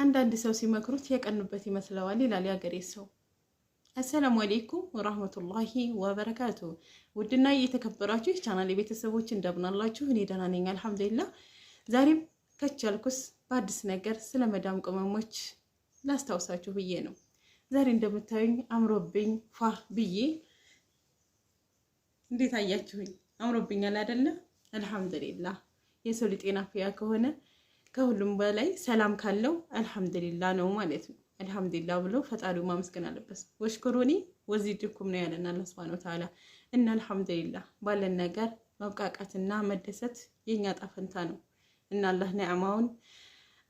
አንዳንድ ሰው ሲመክሩት የቀኑበት ይመስለዋል ይላል ያገሬ ሰው። አሰላሙ አለይኩም ወራህመቱላሂ ወበረካቱ። ውድና የተከበራችሁ የቻናሌ ቤተሰቦች እንደምናላችሁ? እኔ ደህና ነኝ አልሐምዱሊላህ። ዛሬም ከቻልኩስ በአዲስ ነገር ስለ መዳም ቅመሞች ላስታውሳችሁ ብዬ ነው። ዛሬ እንደምታዩኝ አምሮብኝ ፋ ብዬ እንዴት አያችሁኝ? አምሮብኛል አይደለ? አልሐምዱሊላህ። የሰው ጤና ፍያ ከሆነ ከሁሉም በላይ ሰላም ካለው አልሐምዱሊላህ ነው ማለት ነው። አልሐምዱሊላህ ብሎ ፈጣሪው ማመስገን አለበት። ወሽኩሩኒ ወዚድኩም ነው ያለን አላህ Subhanahu Wa Ta'ala። እና አልሐምዱሊላህ ባለን ነገር መብቃቃትና መደሰት የኛ ጣፈንታ ነው እና አላህ ነዓማውን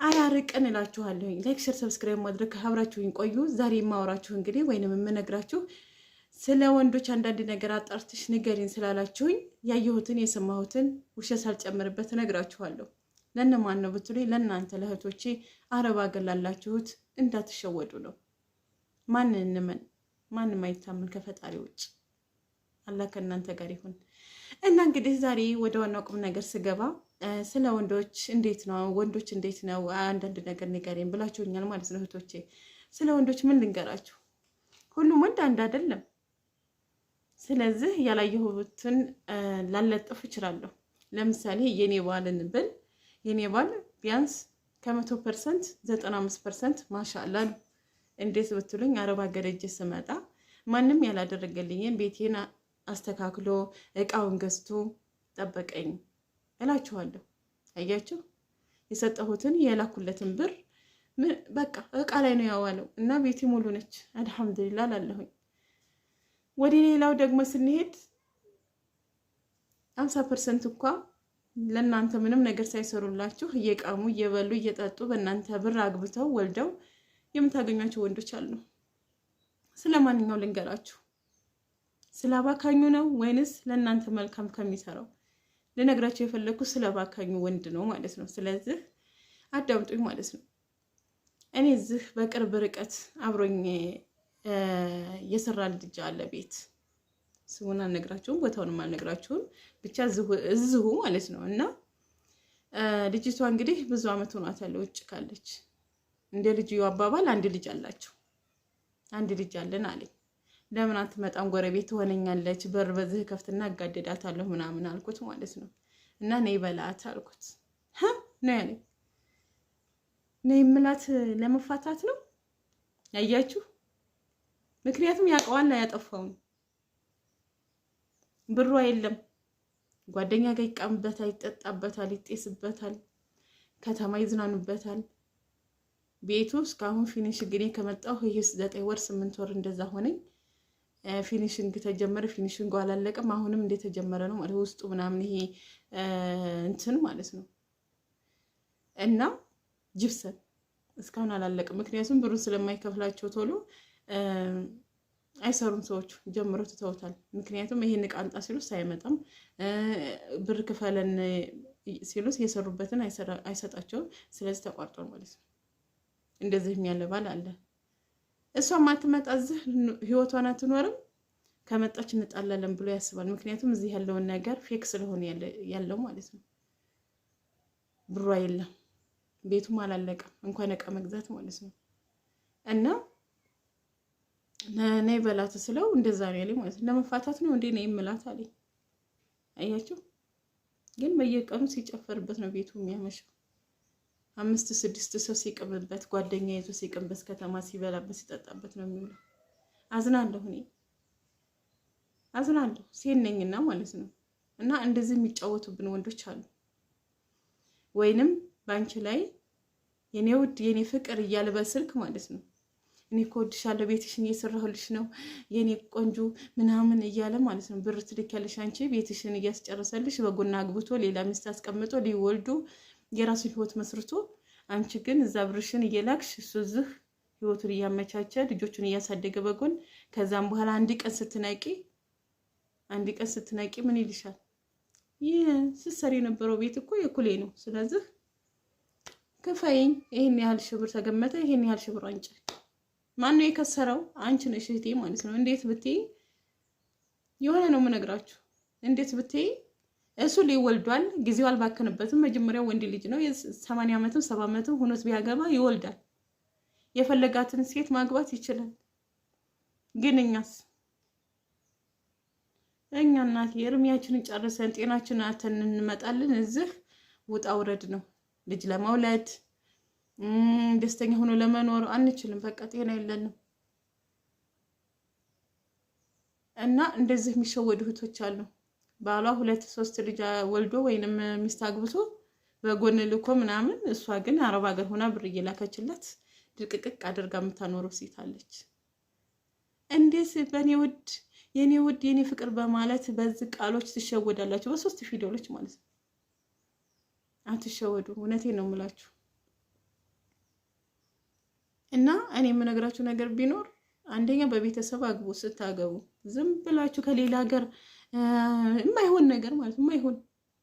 አያርቀን እላችኋለሁ። ላይክ፣ ሼር፣ ሰብስክራይብ ማድረግ አብራችሁኝ ቆዩ። ዛሬ የማወራችሁ እንግዲህ ወይንም የምነግራችሁ ስለ ወንዶች አንዳንድ ነገር አጣርተሽ ንገሪን ስላላችሁኝ ያየሁትን የሰማሁትን ውሸት ሳልጨምርበት እነግራችኋለሁ። ለነማን ነው ብትሉኝ ለእናንተ ለእህቶቼ አረብ አገር ላላችሁት እንዳትሸወዱ ነው። ማንም አይታመን ከፈጣሪ ውጭ። አላህ ከእናንተ ጋር ይሁን። እና እንግዲህ ዛሬ ወደ ዋናው ቁም ነገር ስገባ ስለ ወንዶች እንዴት ነው አንዳንድ ነገር ንገሪን ብላችሁኛል ማለት ነው እህቶቼ። ስለ ወንዶች ምን ልንገራችሁ? ሁሉም ወንድ አንድ አይደለም። ስለዚህ ያላየሁትን ላለጥፍ እችላለሁ። ለምሳሌ የኔ ባልን ብል የኔ ባል ቢያንስ ከ100% 95% ማሻአላህ ነው። እንዴት ብትሉኝ አረብ ሀገር ሄጄ ስመጣ ማንም ያላደረገልኝን ቤቴን አስተካክሎ እቃውን ገዝቶ ጠበቀኝ እላችኋለሁ። አያችሁ፣ የሰጠሁትን የላኩለትን ብር በቃ እቃ ላይ ነው ያዋለው እና ቤቴ ሙሉ ነች። አልሐምዱሊላህ ላለሁኝ። ወደ ሌላው ደግሞ ስንሄድ 50% እንኳን ለእናንተ ምንም ነገር ሳይሰሩላችሁ እየቃሙ እየበሉ እየጠጡ በእናንተ ብር አግብተው ወልደው የምታገኟቸው ወንዶች አሉ። ስለማንኛው ልንገራችሁ? ስለባካኙ ነው ወይንስ ለእናንተ መልካም ከሚሰራው? ልነግራችሁ የፈለኩት ስለባካኙ ወንድ ነው ማለት ነው። ስለዚህ አዳምጡኝ ማለት ነው። እኔ እዚህ በቅርብ ርቀት አብሮኝ የሰራ ልጅ አለ ቤት። ስሙን አልነግራችሁም፣ ቦታውንም አልነግራችሁም፣ ብቻ እዚሁ ማለት ነው። እና ልጅቷ እንግዲህ ብዙ አመት ሆኗታል ውጭ ካለች። እንደ ልጅ አባባል አንድ ልጅ አላቸው። አንድ ልጅ አለን አለኝ። ለምን አትመጣም? ጎረቤት ትሆነኛለች፣ በር በዚህ ከፍትና አጋደዳታለሁ ምናምን አልኩት ማለት ነው። እና ነይ በላት አልኩት። ነው ያለኝ። ነይ ምላት ለመፋታት ነው። ያያችሁ፣ ምክንያቱም ያውቀዋል ያጠፋውን። ብሩ የለም፣ ጓደኛ ጋር ይቃምበታል፣ ይጠጣበታል፣ ይጤስበታል፣ ከተማ ይዝናኑበታል። ቤቱ እስካሁን ፊኒሽንግ እኔ ከመጣሁ ይሄስ 9 ወር 8 ወር እንደዛ ሆነኝ። ፊኒሽንግ ተጀመረ፣ ፊኒሽንግ አላለቀም። አሁንም እንደተጀመረ ነው ማለት ውስጡ ምናምን ይሄ እንትን ማለት ነው። እና ጅብሰን እስካሁን አላለቀም። ምክንያቱም ብሩን ስለማይከፍላቸው ቶሎ አይሰሩም ሰዎቹ፣ ጀምሮ ትተውታል። ምክንያቱም ይሄን ዕቃ አምጣ ሲሉስ አይመጣም፣ ብር ክፈለን ሲሉስ የሰሩበትን አይሰጣቸውም። ስለዚህ ተቋርጧል ማለት ነው። እንደዚህ የሚያለ ባል አለ። እሷ ማትመጣ እዚህ ህይወቷን አትኖርም፣ ከመጣች እንጣላለን ብሎ ያስባል። ምክንያቱም እዚህ ያለውን ነገር ፌክ ስለሆነ ያለው ማለት ነው። ብሩ የለም፣ ቤቱም አላለቀም፣ እንኳን ዕቃ መግዛት ማለት ነው። እና ነይ በላት ስለው እንደዛ ነው ያለኝ ማለት ነው። ለመፋታት ነው እንዴ ነይ የምላት አለኝ። አያችሁ፣ ግን በየቀኑ ሲጨፈርበት ነው ቤቱ የሚያመሸው። 5-6 ሰው ሲቅምበት፣ ጓደኛ ይዞ ሲቅምበት፣ ከተማ ሲበላበት ሲጠጣበት ነው የሚውለው። አዝናለሁ፣ እኔ አዝናለሁ፣ ሴት ነኝና ማለት ነው። እና እንደዚህ የሚጫወቱብን ወንዶች አሉ። ወይንም ባንቺ ላይ የኔ ውድ የኔ ፍቅር እያለ በስልክ ማለት ነው እኔ እኮ ወድሻለሁ፣ ቤትሽን እየሰራሁልሽ ነው የኔ ቆንጆ ምናምን እያለ ማለት ነው። ብር ትልኪያለሽ አንቺ፣ ቤትሽን እያስጨረሰልሽ በጎና አግብቶ ሌላ ሚስት አስቀምጦ ሊወልዱ የራሱን ህይወት መስርቶ፣ አንቺ ግን እዛ ብርሽን እየላክሽ እሱ እዚህ ህይወቱን እያመቻቸ ልጆቹን እያሳደገ በጎን። ከዛም በኋላ አንድ ቀን ስትነቂ ምን ይልሻል? ይህ ስትሰሪ የነበረው ቤት እኮ የኩሌ ነው፣ ስለዚህ ክፈይኝ፣ ይሄን ያህል ሺህ ብር ተገመተ፣ ይሄን ያህል ሺህ ብር አንቺ። ማነው የከሰረው? አንቺ ነሽ እህቴ ማለት ነው። እንዴት ብትይ የሆነ ነው የምነግራችሁ። እንዴት ብትይ እሱ ሊወልዷል፣ ጊዜው አልባከነበትም። መጀመሪያው ወንድ ልጅ ነው፣ የ80 ዓመትም 70 ዓመትም ሆኖት ቢያገባ ይወልዳል። የፈለጋትን ሴት ማግባት ይችላል። ግን እኛ እናቴ እድሜያችንን ጨርሰን ጤናችንን አተን እንመጣለን። እዚህ ውጣ ውረድ ነው። ልጅ ለመውለድ ደስተኛ ሆኖ ለመኖር አንችልም። በቃ ጤና የለንም። እና እንደዚህ የሚሸወዱ እህቶች አሉ። ባሏ 2-3 ልጅ ወልዶ ወይንም ሚስት አግብቶ በጎን ልኮ ምናምን፣ እሷ ግን አረብ ሀገር ሆና ብር እየላከችለት ድቅቅቅ አድርጋ የምታኖረው ሴት አለች። እንዴት በኔ ውድ የኔ ውድ የኔ ፍቅር በማለት በዚህ ቃሎች ትሸወዳላችሁ። በ3 ፊደሎች ማለት ነው። አትሸወዱ። እውነቴን ነው የምላችሁ። እና እኔ የምነግራችሁ ነገር ቢኖር አንደኛ በቤተሰብ አግቡ። ስታገቡ ዝም ብላችሁ ከሌላ ሀገር የማይሆን ነገር ማለት የማይሆን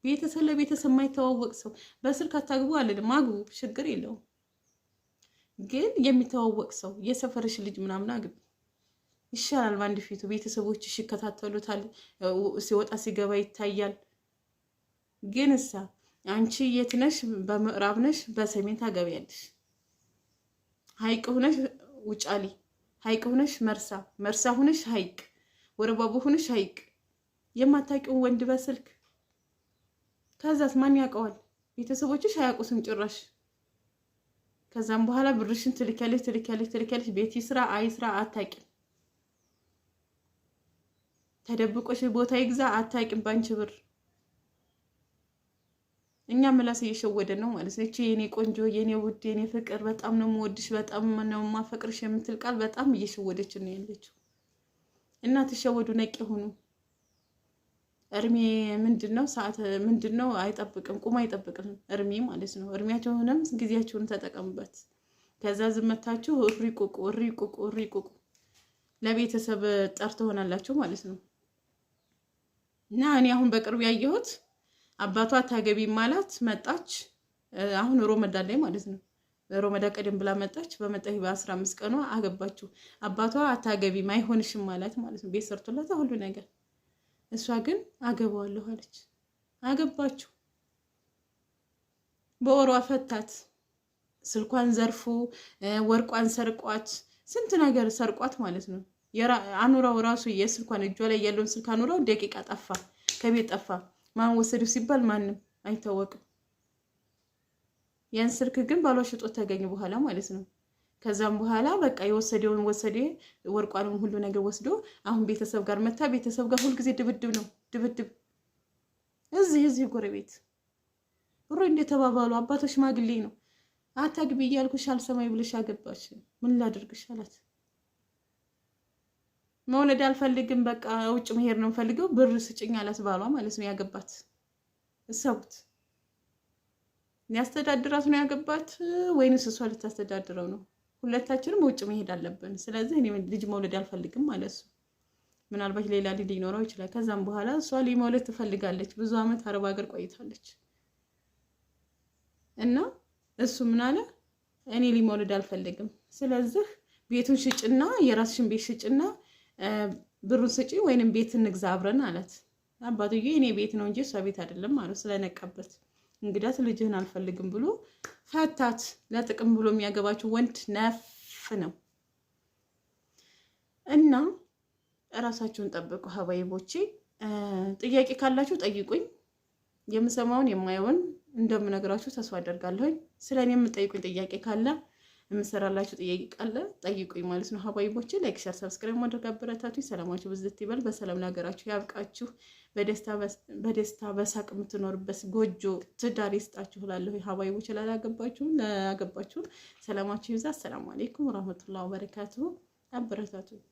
ቤተሰብ ለቤተሰብ የማይተዋወቅ ሰው በስልክ አታግቡ አልልም። አግቡ፣ ችግር የለውም። ግን የሚተዋወቅ ሰው የሰፈርሽ ልጅ ምናምን አግቢ ይሻላል። በአንድ ፊቱ ቤተሰቦችሽ ይከታተሉታል። ሲወጣ ሲገባ ይታያል። ግን አንቺ የት ነሽ? በምዕራብ ነሽ፣ በሰሜን ታገቢያለሽ። ሀይቅ ሁነሽ ውጫሌ፣ ሀይቅ ሁነሽ መርሳ፣ መርሳ ሁነሽ ሀይቅ፣ ወረባቦ ሁነሽ ሀይቅ፣ የማታውቂውን ወንድ በስልክ ከዛስ ማን ያውቀዋል? ቤተሰቦችሽ አያውቁስም ጭራሽ። ከዛም በኋላ ብርሽን ትልኪያለሽ። ቤት ይስራ አይስራ አታውቂም። ተደብቆሽ ቦታ ይግዛ አታውቂም። ባንቺ ብር እኛ ምላስ እየሸወደ ነው ማለት ነው። እቺ የኔ ቆንጆ፣ የኔ ውድ፣ የኔ ፍቅር፣ በጣም ነው የምወድሽ፣ በጣም ነው የማፈቅርሽ የምትል ቃል በጣም እየሸወደች ነው ያለችው። እና ትሸወዱ፣ ነቂ ሆኑ። እርሜ ምንድነው? ሰዓት ምንድነው? አይጠብቅም፣ ቁም አይጠብቅም እርሜ ማለት ነው። እርሜያችሁንም ጊዜያችሁን ተጠቀሙበት። ከዛ ዝመታችሁ እሪ ቁቁ ለቤተሰብ ጠር ትሆናላችሁ ማለት ነው። እና እኔ አሁን በቅርብ ያየሁት አባቷ አታገቢ ማለት መጣች። አሁን ሮመዳን ላይ ማለት ነው። ሮመዳን ቀደም ብላ መጣች። በመጣች በ15 ቀኗ አገባችሁ። አባቷ አታገቢም አይሆንሽም ማለት ነው። ቤት ሰርቶላት ሁሉ ነገር፣ እሷ ግን አገባዋለሁ አለች። አገባችሁ። በወሯ ፈታት። ስልኳን ዘርፉ፣ ወርቋን ሰርቋት፣ ስንት ነገር ሰርቋት ማለት ነው። አኑራው ራሱ የስልኳን እጇ ላይ ያለውን ስልክ አኑራው ደቂቃ ጠፋ፣ ከቤት ጠፋ። ማን ወሰደው ሲባል ማንም አይታወቅም። ያን ስልክ ግን ባሏ ሽጦት ተገኘ በኋላ ማለት ነው። ከዛም በኋላ በቃ የወሰደውን ወሰደ፣ ወርቋንም ሁሉ ነገር ወስዶ አሁን ቤተሰብ ጋር መታ። ቤተሰብ ጋር ሁሉ ጊዜ ድብድብ ነው፣ ድብድብ። እዚህ ጎረቤት ብሮ እንደተባባሉ አባቶ ሽማግሌ ነው። አታግቢ እያልኩሽ አልሰማይ ብለሽ አገባሽ። ምን ላድርግሽ አላት። መውለድ አልፈልግም፣ በቃ ውጭ መሄድ ነው ፈልገው፣ ብር ስጭኝ አላት ባሏ ማለት ነው። ያገባት እሰቡት። ሊያስተዳድራት ነው ያገባት ወይንስ እሷ ልታስተዳድረው ነው? ሁለታችንም ውጭ መሄድ አለብን። ስለዚህ እኔ ልጅ መውለድ አልፈልግም ማለት ነው። ምናልባት ሌላ ልጅ ሊኖረው ይችላል። ከዛም በኋላ እሷ ሊመውለድ ትፈልጋለች። ብዙ አመት አረብ ሀገር ቆይታለች። እና እሱ ምን አለ? እኔ ሊመውለድ አልፈልግም። ስለዚህ ቤቱን ሽጭና የራስሽን ቤት ሽጭና ብሩን ስጪ ወይንም ቤት እንግዛ አብረን አላት። አባትዬ እኔ ቤት ነው እንጂ እሷ ቤት አይደለም ማለት ስለነቀበት፣ እንግዳት ልጅህን አልፈልግም ብሎ ፈታት። ለጥቅም ብሎ የሚያገባችሁ ወንድ ነፍ ነው። እና እራሳችሁን ጠብቁ ሀባይቦቼ። ጥያቄ ካላችሁ ጠይቁኝ። የምሰማውን የማየውን እንደምነግራችሁ ተስፋ አደርጋለሁ። ስለኔ የምጠይቁኝ ጥያቄ ካለ የምሰራላችሁ ጥያቄ ካለ ጠይቁኝ ማለት ነው ሀባይቦቼ። ላይክ፣ ሼር፣ ሰብስክራይብ ማድረግ አበረታቱኝ። ሰላማችሁ ብዝት ይበል። በሰላም ለሀገራችሁ ያብቃችሁ። በደስታ በሳቅ የምትኖርበት ጎጆ ትዳር ይስጣችሁ እላለሁ ሀባይቦቼ። ላገባችሁ ሰላማችሁ ይብዛ። አሰላሙ አለይኩም ወራህመቱላሂ ወበረካቱሁ። አበረታቱኝ።